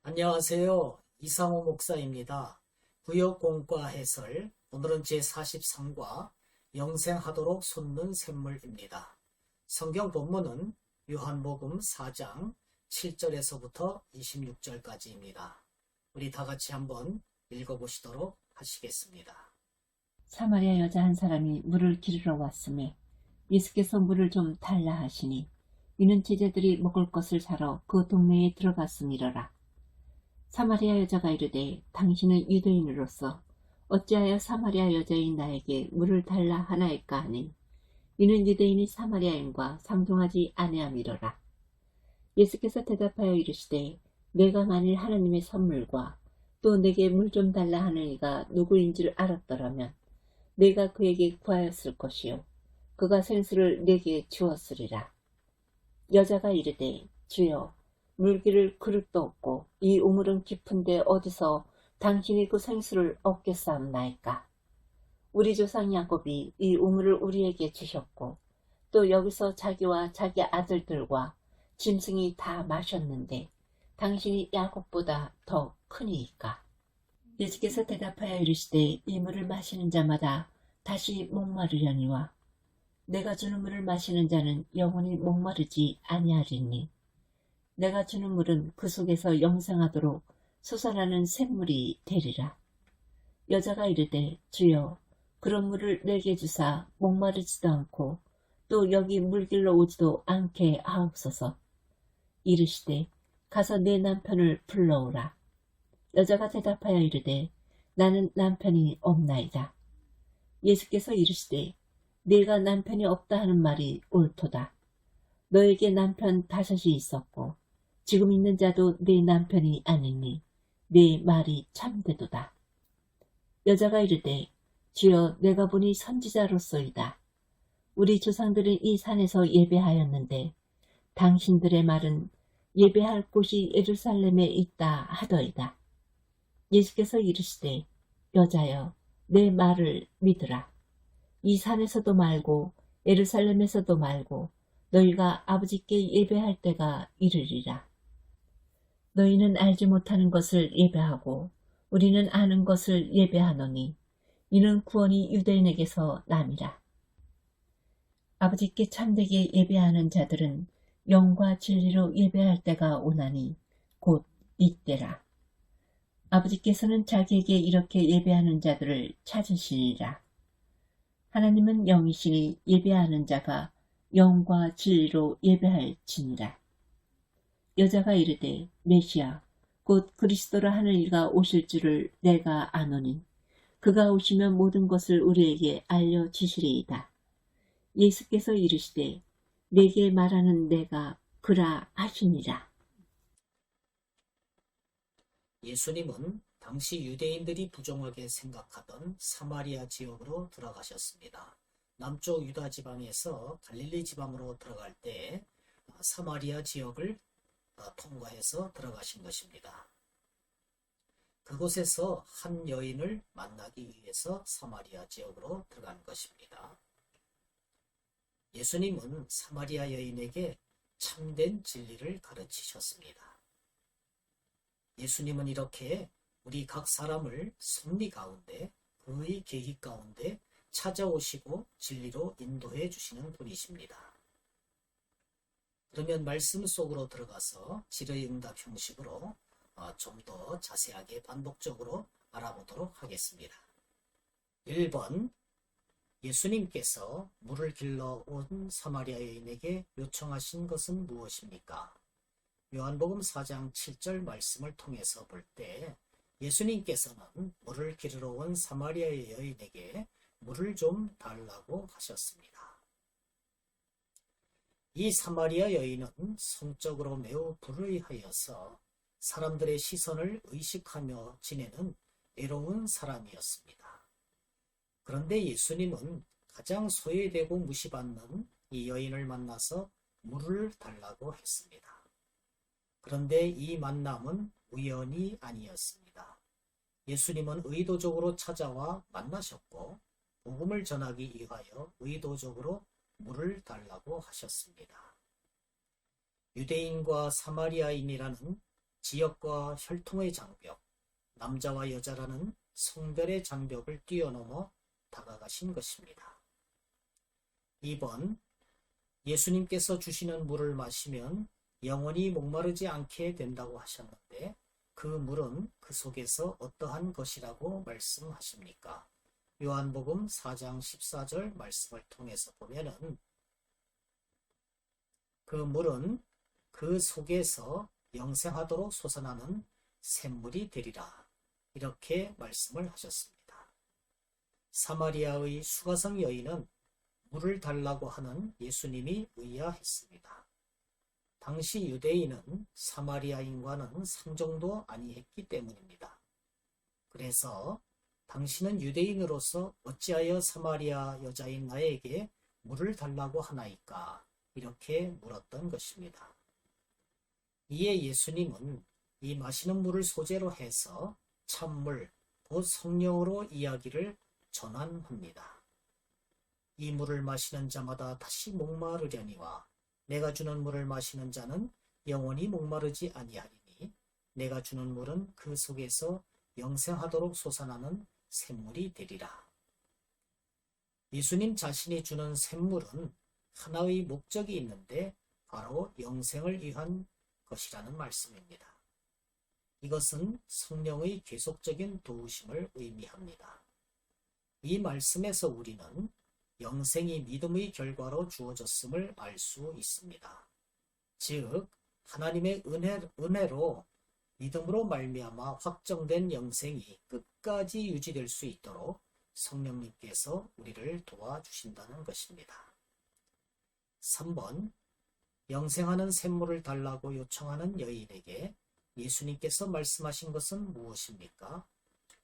안녕하세요. 이상호 목사입니다. 구역공과 해설, 오늘은 제43과 영생하도록 솟는 샘물입니다. 성경 본문은 요한복음 4장 7절에서부터 26절까지입니다. 우리 다 같이 한번 읽어보시도록 하시겠습니다. 사마리아 여자 한 사람이 물을 기르러 왔음에 예수께서 물을 좀 달라 하시니 이는 제자들이 먹을 것을 사러 그 동네에 들어갔음이러라. 사마리아 여자가 이르되 당신은 유대인으로서 어찌하여 사마리아 여자인 나에게 물을 달라 하나이까 하니 이는 유대인이 사마리아인과 상종하지 아니함이러라. 예수께서 대답하여 이르시되 내가 만일 하나님의 선물과 또 내게 물 좀 달라 하는 이가 누구인 줄 알았더라면 내가 그에게 구하였을 것이요 그가 생수를 내게 주었으리라. 여자가 이르되 주여 물기를 그릇도 없고 이 우물은 깊은데 어디서 당신이 그 생수를 얻겠사옵나이까. 우리 조상 야곱이 이 우물을 우리에게 주셨고 또 여기서 자기와 자기 아들들과 짐승이 다 마셨는데 당신이 야곱보다 더 크니이까. 예수께서 대답하여 이르시되 이 물을 마시는 자마다 다시 목마르려니와 내가 주는 물을 마시는 자는 영원히 목마르지 아니하리니 내가 주는 물은 그 속에서 영생하도록 솟아나는 샘물이 되리라. 여자가 이르되 주여 그런 물을 내게 주사 목마르지도 않고 또 여기 물길로 오지도 않게 하옵소서. 이르시되 가서 내 남편을 불러오라. 여자가 대답하여 이르되 나는 남편이 없나이다. 예수께서 이르시되 네가 남편이 없다 하는 말이 옳도다. 너에게 남편 5이 있었고 지금 있는 자도 네 남편이 아니니 네 말이 참되도다. 여자가 이르되 주여 내가 보니 선지자로소이다. 우리 조상들은 이 산에서 예배하였는데 당신들의 말은 예배할 곳이 예루살렘에 있다 하더이다. 예수께서 이르시되 여자여 내 말을 믿으라. 이 산에서도 말고 예루살렘에서도 말고 너희가 아버지께 예배할 때가 이르리라. 너희는 알지 못하는 것을 예배하고 우리는 아는 것을 예배하노니 이는 구원이 유대인에게서 남이라. 아버지께 참되게 예배하는 자들은 영과 진리로 예배할 때가 오나니 곧 이때라. 아버지께서는 자기에게 이렇게 예배하는 자들을 찾으시리라. 하나님은 영이시니 예배하는 자가 영과 진리로 예배할지니라. 여자가 이르되 메시아 곧 그리스도라 하는 이가 오실 줄을 내가 아노니 그가 오시면 모든 것을 우리에게 알려주시리이다. 예수께서 이르시되 내게 말하는 내가 그라 하시니라. 예수님은 당시 유대인들이 부정하게 생각하던 사마리아 지역으로 들어가셨습니다. 남쪽 유다 지방에서 갈릴리 지방으로 들어갈 때 사마리아 지역을 통과해서 들어가신 것입니다. 그곳에서 한 여인을 만나기 위해서 사마리아 지역으로 들어간 것입니다. 예수님은 사마리아 여인에게 참된 진리를 가르치셨습니다. 예수님은 이렇게 우리 각 사람을 섭리 가운데 그의 계획 가운데 찾아오시고 진리로 인도해 주시는 분이십니다. 그러면 말씀 속으로 들어가서 질의응답 형식으로 좀 더 자세하게 반복적으로 알아보도록 하겠습니다. 1번 예수님께서 물을 길러 온 사마리아 여인에게 요청하신 것은 무엇입니까? 요한복음 4장 7절 말씀을 통해서 볼 때 예수님께서는 물을 기르러 온 사마리아 여인에게 물을 좀 달라고 하셨습니다. 이 사마리아 여인은 성적으로 매우 불의하여서 사람들의 시선을 의식하며 지내는 외로운 사람이었습니다. 그런데 예수님은 가장 소외되고 무시받는 이 여인을 만나서 물을 달라고 했습니다. 그런데 이 만남은 우연이 아니었습니다. 예수님은 의도적으로 찾아와 만나셨고 복음을 전하기 위하여 의도적으로 물을 달라고 하셨습니다. 유대인과 사마리아인이라는 지역과 혈통의 장벽, 남자와 여자라는 성별의 장벽을 뛰어넘어 다가가신 것입니다. 2번, 예수님께서 주시는 물을 마시면 영원히 목마르지 않게 된다고 하셨는데 그 물은 그 속에서 어떠한 것이라고 말씀하십니까? 요한복음 4장 14절 말씀을 통해서 보면은 그 물은 그 속에서 영생하도록 솟아나는 샘물이 되리라. 이렇게 말씀을 하셨습니다. 사마리아의 수가성 여인은 물을 달라고 하는 예수님이 의아했습니다. 당시 유대인은 사마리아인과는 상종도 아니했기 때문입니다. 그래서 당신은 유대인으로서 어찌하여 사마리아 여자인 나에게 물을 달라고 하나이까? 이렇게 물었던 것입니다. 이에 예수님은 이 마시는 물을 소재로 해서 참물, 곧 성령으로 이야기를 전환합니다. 이 물을 마시는 자마다 다시 목마르려니와 내가 주는 물을 마시는 자는 영원히 목마르지 아니하리니 내가 주는 물은 그 속에서 영생하도록 솟아나는 샘물이 되리라. 예수님 자신이 주는 샘물은 하나의 목적이 있는데 바로 영생을 위한 것이라는 말씀입니다. 이것은 성령의 계속적인 도우심을 의미합니다. 이 말씀에서 우리는 영생이 믿음의 결과로 주어졌음을 알 수 있습니다. 즉 하나님의 은혜로 믿음으로 말미암아 확정된 영생이 끝까지 유지될 수 있도록 성령님께서 우리를 도와주신다는 것입니다. 3번, 영생하는 샘물을 달라고 요청하는 여인에게 예수님께서 말씀하신 것은 무엇입니까?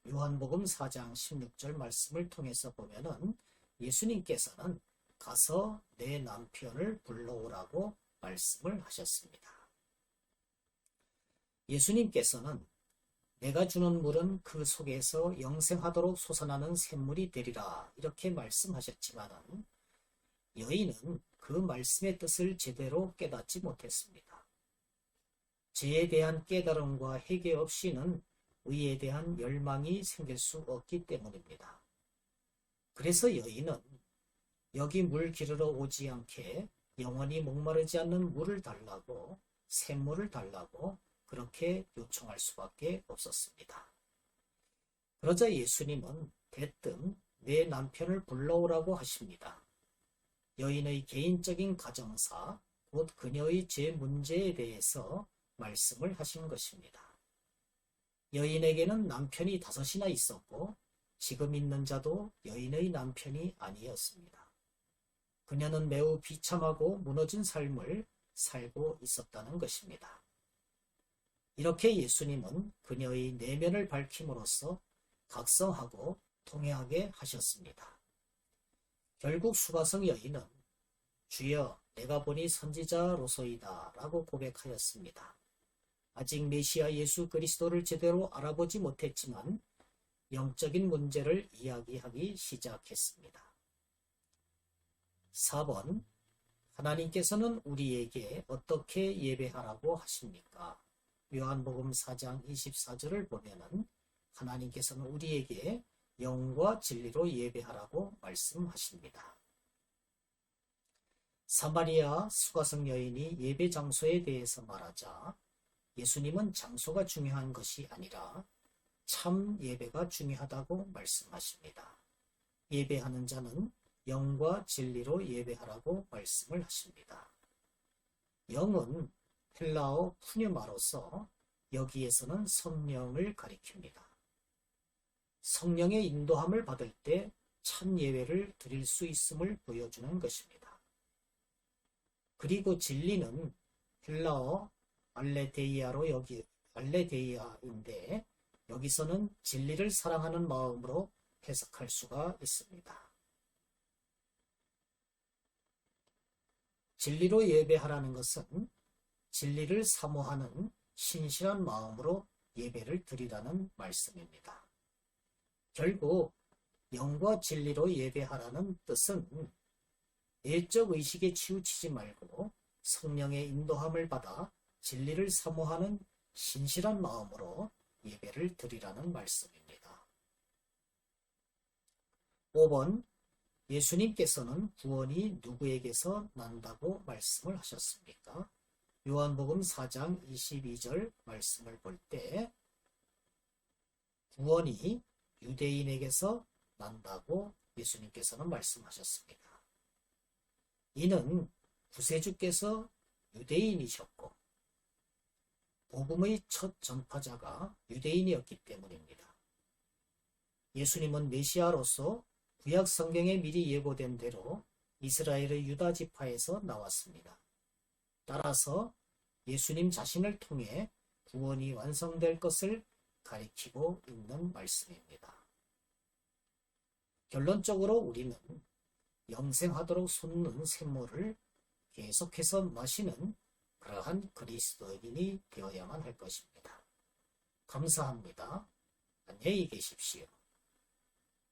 요한복음 4장 16절 말씀을 통해서 보면은 예수님께서는 가서 내 남편을 불러오라고 말씀을 하셨습니다. 예수님께서는 내가 주는 물은 그 속에서 영생하도록 솟아나는 샘물이 되리라 이렇게 말씀하셨지만 여인은 그 말씀의 뜻을 제대로 깨닫지 못했습니다. 죄에 대한 깨달음과 회개 없이는 의에 대한 열망이 생길 수 없기 때문입니다. 그래서 여인은 여기 물 기르러 오지 않게 영원히 목마르지 않는 물을 달라고 샘물을 달라고 그렇게 요청할 수밖에 없었습니다. 그러자 예수님은 대뜸 내 남편을 불러오라고 하십니다. 여인의 개인적인 가정사, 곧 그녀의 죄 문제에 대해서 말씀을 하신 것입니다. 여인에게는 남편이 5이나 있었고 지금 있는 자도 여인의 남편이 아니었습니다. 그녀는 매우 비참하고 무너진 삶을 살고 있었다는 것입니다. 이렇게 예수님은 그녀의 내면을 밝힘으로써 각성하고 통회하게 하셨습니다. 결국 수가성 여인은 주여 내가 보니 선지자로소이다 라고 고백하였습니다. 아직 메시아 예수 그리스도를 제대로 알아보지 못했지만 영적인 문제를 이야기하기 시작했습니다. 4번, 하나님께서는 우리에게 어떻게 예배하라고 하십니까? 요한복음 4장 24절을 보면은 하나님께서는 우리에게 영과 진리로 예배하라고 말씀하십니다. 사마리아 수가성 여인이 예배 장소에 대해서 말하자 예수님은 장소가 중요한 것이 아니라 참 예배가 중요하다고 말씀하십니다. 예배하는 자는 영과 진리로 예배하라고 말씀을 하십니다. 영은 헬라어 푸뉴마로서 여기에서는 성령을 가리킵니다. 성령의 인도함을 받을 때 참 예배를 드릴 수 있음을 보여주는 것입니다. 그리고 진리는 헬라어 알레데이아인데 여기서는 진리를 사랑하는 마음으로 해석할 수가 있습니다. 진리로 예배하라는 것은 진리를 사모하는 신실한 마음으로 예배를 드리라는 말씀입니다. 결국 영과 진리로 예배하라는 뜻은 내적 의식에 치우치지 말고 성령의 인도함을 받아 진리를 사모하는 신실한 마음으로 예배를 드리라는 말씀입니다. 5번 예수님께서는 구원이 누구에게서 난다고 말씀을 하셨습니까? 요한복음 4장 22절 말씀을 볼 때 구원이 유대인에게서 난다고 예수님께서는 말씀하셨습니다. 이는 구세주께서 유대인이셨고 복음의 첫 전파자가 유대인이었기 때문입니다. 예수님은 메시아로서 구약 성경에 미리 예고된 대로 이스라엘의 유다 지파에서 나왔습니다. 따라서 예수님 자신을 통해 구원이 완성될 것을 가리키고 있는 말씀입니다. 결론적으로 우리는 영생하도록 솟는 샘물을 계속해서 마시는 그러한 그리스도인이 되어야만 할 것입니다. 감사합니다. 안녕히 계십시오.